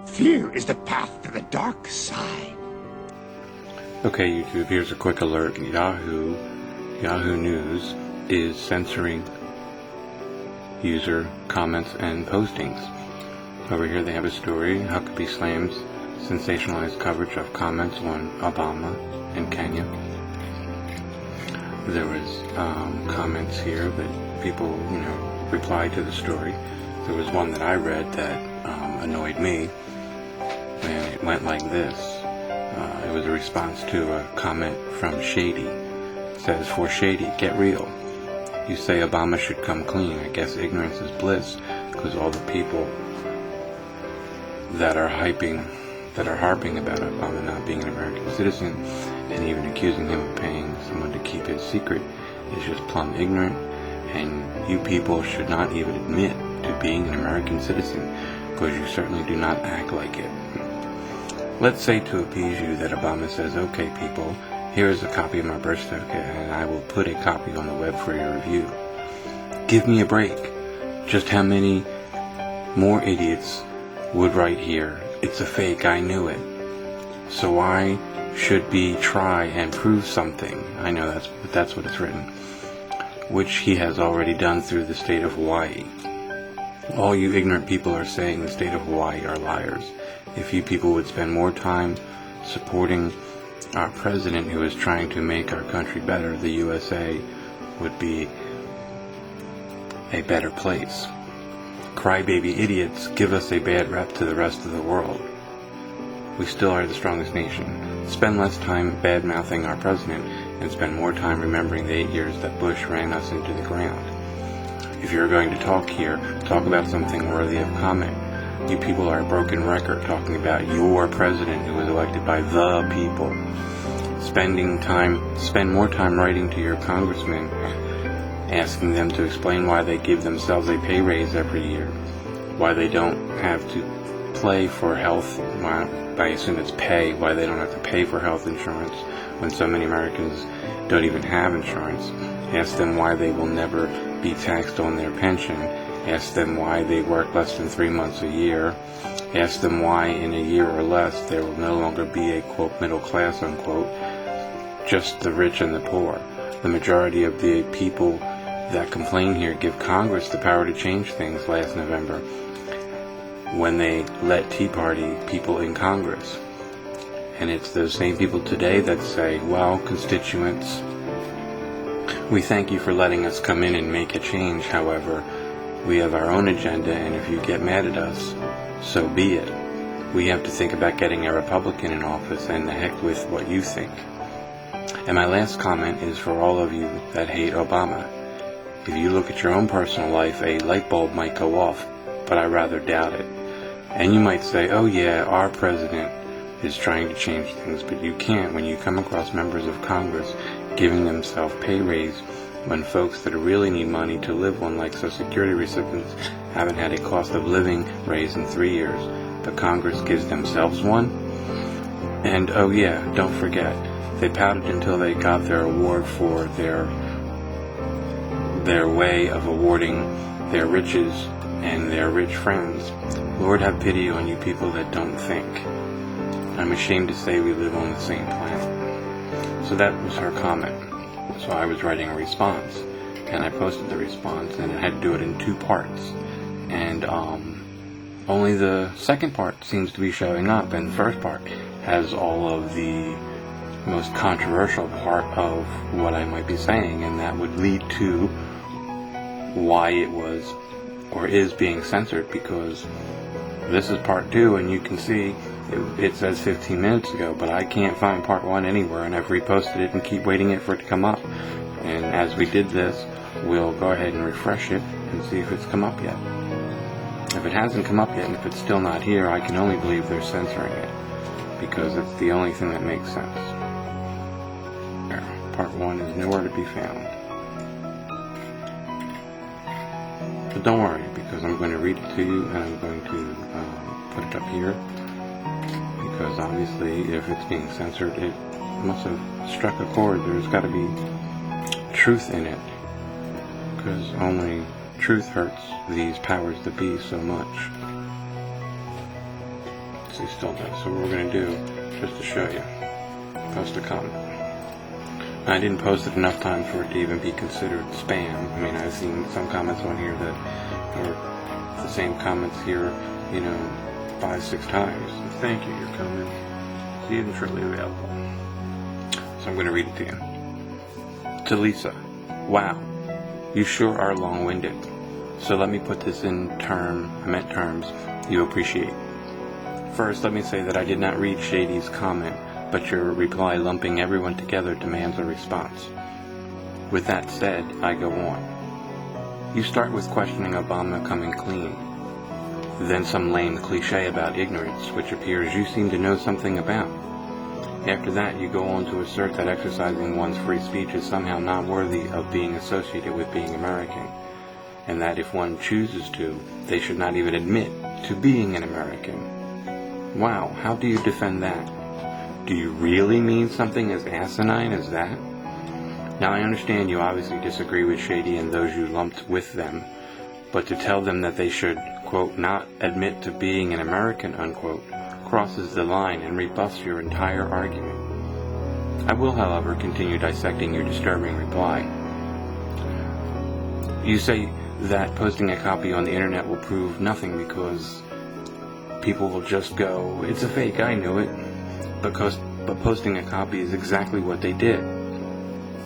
Fear is the path to the dark side. Okay, YouTube, here's a quick alert. Yahoo News is censoring user comments and postings. Over here they have a story. Huckabee slams sensationalized coverage of comments on Obama and Kenya. There was comments here that people, replied to the story. There was one that I read that annoyed me, and it went like this. It was a response to a comment from Shaddy. It says, "For Shaddy, get real. You say Obama should come clean. I guess ignorance is bliss, because all the people that are harping about Obama not being an American citizen and even accusing him of paying someone to keep his secret is just plumb ignorant, and you people should not even admit to being an American citizen, because you certainly do not act like it." Let's say to appease you that Obama says, "Okay, people, here is a copy of my birth certificate, and I will put a copy on the web for your review." Give me a break. Just how many more idiots would write here, "It's a fake, I knew it"? So why should we try and prove something? I know that's what it's written. Which he has already done through the state of Hawaii. All you ignorant people are saying the state of Hawaii are liars. If you people would spend more time supporting our president who is trying to make our country better, the USA would be a better place. Crybaby idiots give us a bad rep to the rest of the world. We still are the strongest nation. Spend less time bad-mouthing our president and spend more time remembering the 8 years that Bush ran us into the ground. If you're going to talk here, talk about something worthy of comment. You people are a broken record talking about your president who was elected by the people. Spend more time writing to your congressmen, asking them to explain why they give themselves a pay raise every year, why they don't have to play for health, I assume it's pay, why they don't have to pay for health insurance when so many Americans don't even have insurance. Ask them why they will never be taxed on their pension. Ask them why they work less than 3 months a year. Ask them why in a year or less there will no longer be a, quote, middle class, unquote, just the rich and the poor. The majority of the people that complain here give Congress the power to change things last November when they let Tea Party people in Congress. And it's those same people today that say, "Well, constituents, we thank you for letting us come in and make a change. However, we have our own agenda, and if you get mad at us, so be it. We have to think about getting a Republican in office, and the heck with what you think." And my last comment is for all of you that hate Obama. If you look at your own personal life, a light bulb might go off, but I rather doubt it. And you might say, "Oh yeah, our president is trying to change things," but you can't when you come across members of Congress giving themselves pay raise when folks that really need money to live on, like Social Security recipients, haven't had a cost of living raise in 3 years, but Congress gives themselves one. And oh yeah, don't forget, they pouted until they got their award for their way of awarding their riches and their rich friends. Lord have pity on you people that don't think. I'm ashamed to say we live on the same planet. So that was her comment. So I was writing a response, and I posted the response, and I had to do it in 2 parts. And only the second part seems to be showing up, and the first part has all of the most controversial part of what I might be saying, and that would lead to why it was or is being censored, because this is part 2, and you can see it says 15 minutes ago, but I can't find part 1 anywhere, and I've reposted it and keep waiting for it to come up. And as we did this, we'll go ahead and refresh it and see if it's come up yet. If it hasn't come up yet, and if it's still not here, I can only believe they're censoring it, because it's the only thing that makes sense. There, part 1 is nowhere to be found. But don't worry, because I'm going to read it to you, and I'm going to put it up here, because obviously if it's being censored, it must have struck a chord. There's got to be truth in it, because only truth hurts these powers that be so much. obviously still does. So what we're going to do, just to show you, post a comment. I didn't post it enough times for it to even be considered spam. I mean, I've seen some comments on here that are the same comments here, 5-6 times. So thank you, your comment. See it shortly available. So I'm going to read it to you. To Lisa, wow, you sure are long-winded. So let me put this in terms you appreciate. First, let me say that I did not read Shaddy's comment, but your reply lumping everyone together demands a response. With that said, I go on. You start with questioning Obama coming clean. Then some lame cliche about ignorance, which appears you seem to know something about. After that, you go on to assert that exercising one's free speech is somehow not worthy of being associated with being American, and that if one chooses to, they should not even admit to being an American. Wow, how do you defend that? Do you really mean something as asinine as that? Now I understand you obviously disagree with Shaddy and those you lumped with them, but to tell them that they should, quote, not admit to being an American, unquote, crosses the line and rebuffs your entire argument. I will, however, continue dissecting your disturbing reply. You say that posting a copy on the internet will prove nothing because people will just go, it's a fake, I knew it. But posting a copy is exactly what they did.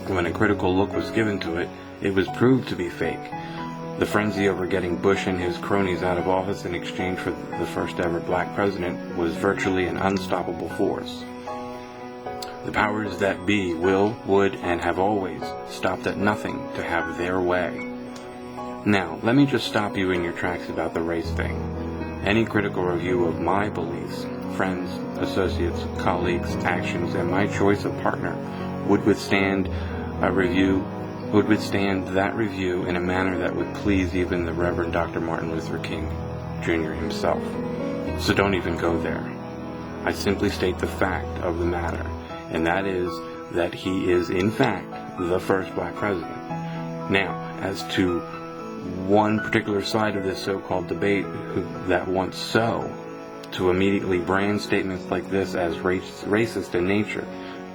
When a critical look was given to it, it was proved to be fake. The frenzy over getting Bush and his cronies out of office in exchange for the first ever black president was virtually an unstoppable force. The powers that be will, would, and have always stopped at nothing to have their way. Now, let me just stop you in your tracks about the race thing. Any critical review of my beliefs, friends, associates, colleagues, actions, and my choice of partner would withstand that review in a manner that would please even the Reverend Dr. Martin Luther King Jr. himself. So don't even go there. I simply state the fact of the matter, and that is that he is in fact the first black president. Now, as to one particular side of this so-called debate that wants to immediately brand statements like this as racist in nature,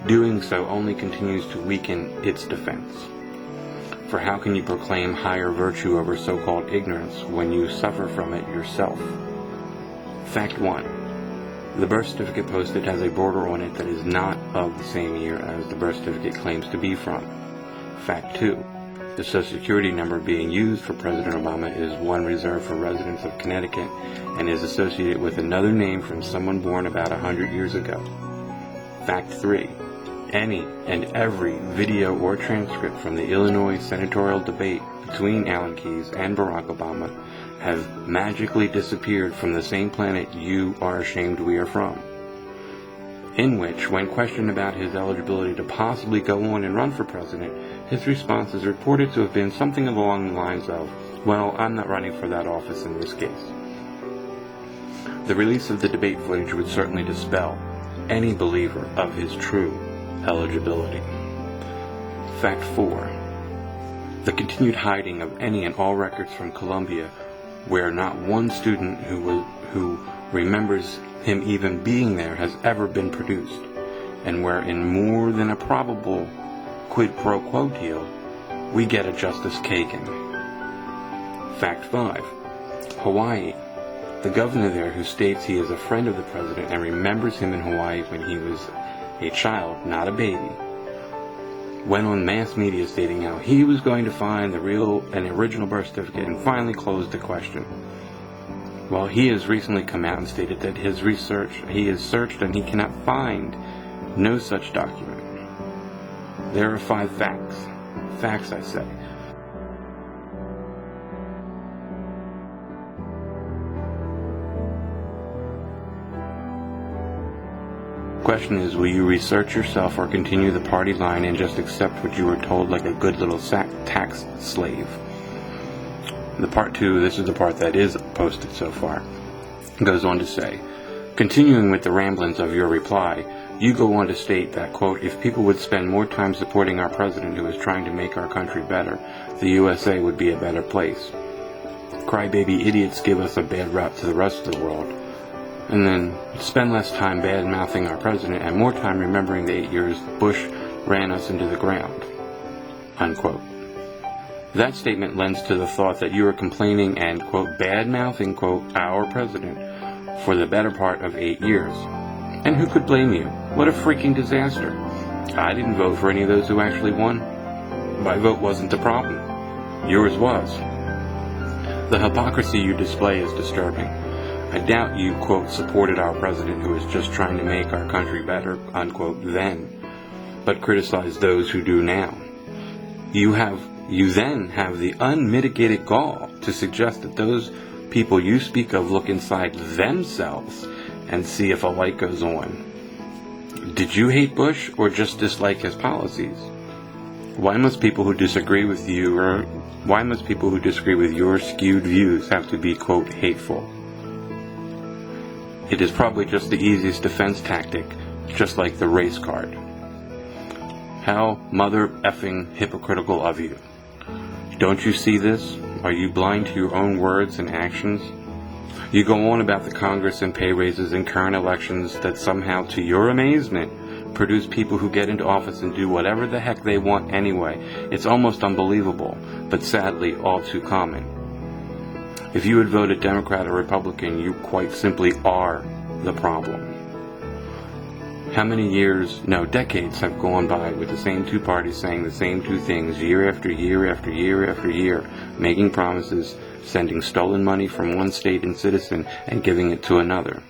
doing so only continues to weaken its defense. For how can you proclaim higher virtue over so-called ignorance when you suffer from it yourself? Fact 1. The birth certificate posted has a border on it that is not of the same year as the birth certificate claims to be from. Fact 2. The Social Security number being used for President Obama is one reserved for residents of Connecticut and is associated with another name from someone born about 100 years ago. Fact 3. Any and every video or transcript from the Illinois senatorial debate between Alan Keyes and Barack Obama have magically disappeared from the same planet you are ashamed we are from. In which, when questioned about his eligibility to possibly go on and run for president, his response is reported to have been something along the lines of, well, I'm not running for that office in this case. The release of the debate footage would certainly dispel any believer of his true eligibility. Fact 4. The continued hiding of any and all records from Columbia where not one student who remembers him even being there has ever been produced, and where in more than a probable quid pro quo deal, we get a Justice Kagan. Fact 5. Hawaii. The governor there who states he is a friend of the president and remembers him in Hawaii when he was a child, not a baby, went on mass media stating how he was going to find the real and original birth certificate and finally closed the question. Well, he has recently come out and stated that he has searched and he cannot find no such document. There are 5 facts. Facts, I say. Question is, will you research yourself or continue the party line and just accept what you were told like a good little tax slave? The part 2, this is the part that is posted so far, goes on to say, continuing with the ramblings of your reply, you go on to state that, quote, if people would spend more time supporting our president who is trying to make our country better, the USA would be a better place. Crybaby idiots give us a bad rap to the rest of the world. and then spend less time bad-mouthing our president and more time remembering the 8 years Bush ran us into the ground, unquote. That statement lends to the thought that you are complaining and, quote, bad-mouthing, quote, our president for the better part of 8 years. And who could blame you? What a freaking disaster. I didn't vote for any of those who actually won. My vote wasn't the problem. Yours was. The hypocrisy you display is disturbing. I doubt you, quote, supported our president who was just trying to make our country better, unquote, then, but criticized those who do now. You then have the unmitigated gall to suggest that those people you speak of look inside themselves and see if a light goes on. Did you hate Bush or just dislike his policies? Why must people who disagree with your skewed views have to be, quote, hateful? It is probably just the easiest defense tactic, just like the race card. How mother effing hypocritical of you. Don't you see this? Are you blind to your own words and actions? You go on about the Congress and pay raises in current elections that somehow, to your amazement, produce people who get into office and do whatever the heck they want anyway. It's almost unbelievable, but sadly all too common. If you had voted Democrat or Republican, you quite simply are the problem. How many decades have gone by with the same two parties saying the same two things year after year after year after year, making promises, sending stolen money from one state and citizen and giving it to another.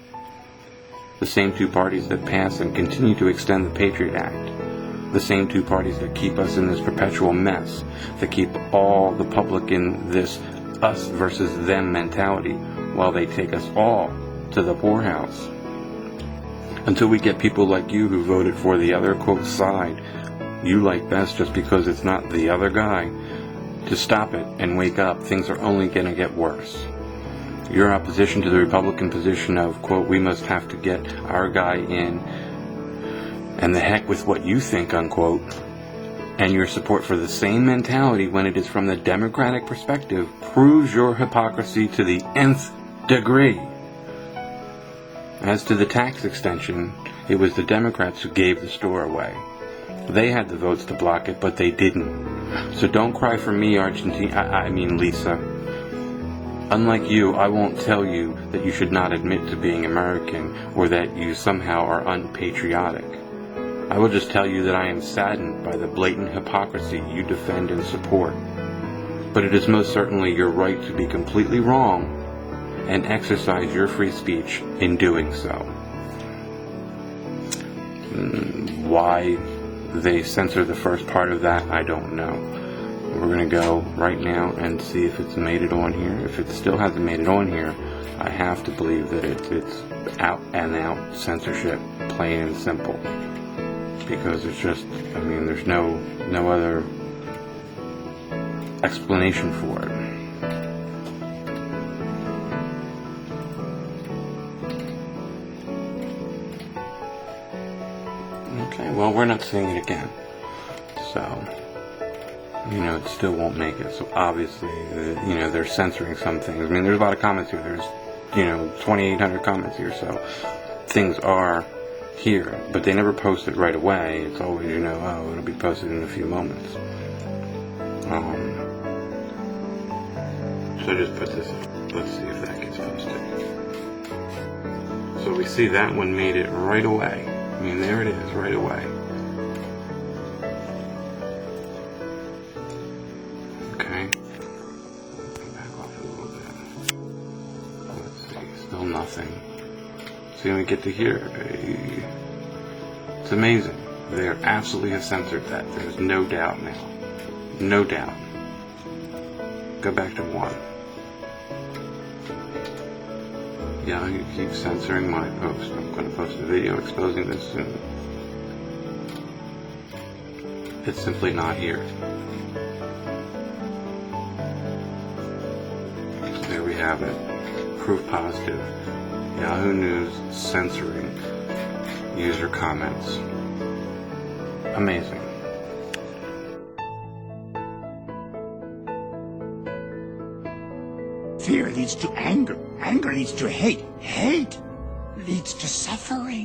The same two parties that pass and continue to extend the Patriot Act. The same two parties that keep us in this perpetual mess, that keep all the public in this us versus them mentality while they take us all to the poorhouse. Until we get people like you who voted for the other, quote, side you like best just because it's not the other guy, to stop it and wake up, things are only going to get worse. Your opposition to the Republican position of, quote, we must have to get our guy in, and the heck with what you think, unquote, and your support for the same mentality when it is from the Democratic perspective proves your hypocrisy to the nth degree. As to the tax extension, it was the Democrats who gave the store away. They had the votes to block it, but they didn't. So don't cry for me, Lisa. Unlike you, I won't tell you that you should not admit to being American or that you somehow are unpatriotic. I will just tell you that I am saddened by the blatant hypocrisy you defend and support. But it is most certainly your right to be completely wrong and exercise your free speech in doing so. Why they censor the first part of that, I don't know. We're going to go right now and see if it's made it on here. If it still hasn't made it on here, I have to believe that it's out and out censorship, plain and simple. Because it's just, there's no other explanation for it. Okay, well, we're not seeing it again. So, it still won't make it. So obviously, they're censoring some things. There's a lot of comments here. There's, 2,800 comments here. So things are here, but they never post it right away. It's always, it'll be posted in a few moments. So I just put this up. Let's see if that gets posted. So we see that one made it right away. There it is, right away. Okay. Come back off a little bit. Let's see, still nothing. So we get to here. It's amazing. They absolutely have censored that. There's no doubt now. No doubt. Go back to 1. Yahoo keeps censoring my post. I'm going to post a video exposing this soon. It's simply not here. So there we have it. Proof positive. Yahoo News censoring user comments. Amazing. Fear leads to anger. Anger leads to hate. Hate leads to suffering.